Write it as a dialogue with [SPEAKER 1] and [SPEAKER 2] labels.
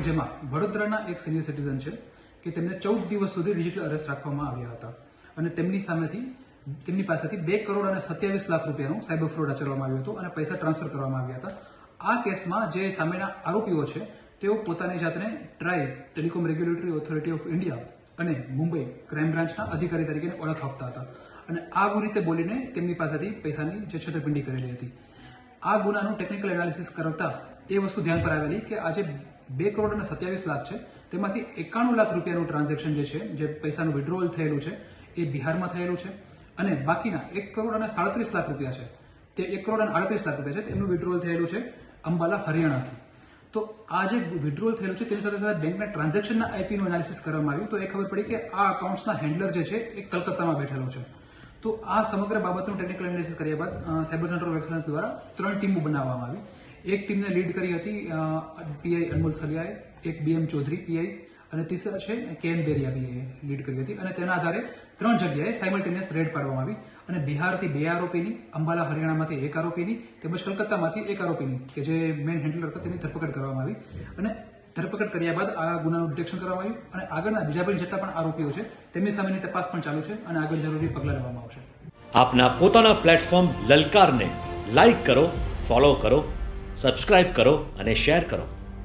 [SPEAKER 1] જેમાં વડોદરાના એક સિનિયર સિટીઝન છે કે તેમને 14 દિવસ સુધી ડિજિટલ અરેસ્ટ રાખવામાં આવ્યા હતા અને તેમની પાસેથી 2 કરોડ અને 27 લાખ રૂપિયાનું સાયબર ફ્રોડ આચરવામાં આવ્યું હતું અને પૈસા ટ્રાન્સફર કરવામાં આવ્યા હતા. આ કેસમાં જે સામેના આરોપીઓ છે તેઓ પોતાની જાતને try telecom regulatory authority of India અને મુંબઈ ક્રાઇમ બ્રાન્ચના અધિકારી તરીકે ઓળખ આપતા હતા અને આ રીતે બોલીને તેમની પાસેથી પૈસાની જે છેતરપિંડી કરેલી હતી. આ ગુનાનું ટેકનિકલ એનાલિસિસ કરતા એ વસ્તુ ધ્યાન પર આવેલી કે આજે 2 કરોડ અને 27 લાખ છે તેમાંથી 91 લાખ રૂપિયાનું ટ્રાન્ઝેક્શન જે છે, જે પૈસાનું વિડ્રોવલ થયેલું છે એ બિહારમાં થયેલું છે અને બાકીના 1 કરોડ અને 37 લાખ રૂપિયા છે તે 1 કરોડ અને 38 લાખ રૂપિયા છે તેમનું વિડ્રોવલ થયેલું છે અંબાલા હરિયાણાથી. તો આ જે વિડ્રોવલ થયેલું છે તેની સાથે સાથે બેંકના ટ્રાન્ઝેક્શનના આઈપીનું એનાલિસિસ કરવામાં આવ્યું તો એ ખબર પડી કે આ અકાઉન્ટ્સના હેન્ડલર જે છે એ કલકત્તામાં બેઠેલો છે. તો આ સમગ્ર બાબતનું ટેકનિકલ એનાલિસિસ કર્યા બાદ સાયબર સેન્ટર ઓફ એક્સલન્સ દ્વારા 3 ટીમો બનાવવામાં આવી. એક ટીમને લીડ કરી હતી પીઆઈ અનમોલ સલિયાએ, એક બીએમ ચૌધરી પીઆઈ અને ત્રીજા છે કેએમ બેરિયા પીઆઈએ લીડ કરી હતી અને તેના આધારે 3 જગ્યાએ સાયમલ્ટેનિયસ રેડ પાડવામાં આવી અને બિહારથી 2 આરોપીની, અંબાલા હરિયાણામાંથી 1 આરોપીની તેમજ કલકત્તામાંથી 1 આરોપીની કે જે મેઇન હેન્ડલર હતા તેની ધરપકડ કરવામાં આવી અને ધરપકડ કર્યા બાદ આ ગુનાનું ડિટેક્શન કરવામાં આવ્યું અને આગળના બીજા પણ જેટલા પણ આરોપીઓ છે તેમની સામેની તપાસ પણ ચાલુ છે અને આગળ જરૂરી પગલાં લેવામાં આવશે.
[SPEAKER 2] આપના પોતાના પ્લેટફોર્મ લલકારને લાઈક કરો, ફોલો કરો, સબસ્ક્રાઇબ કરો અને શેર કરો.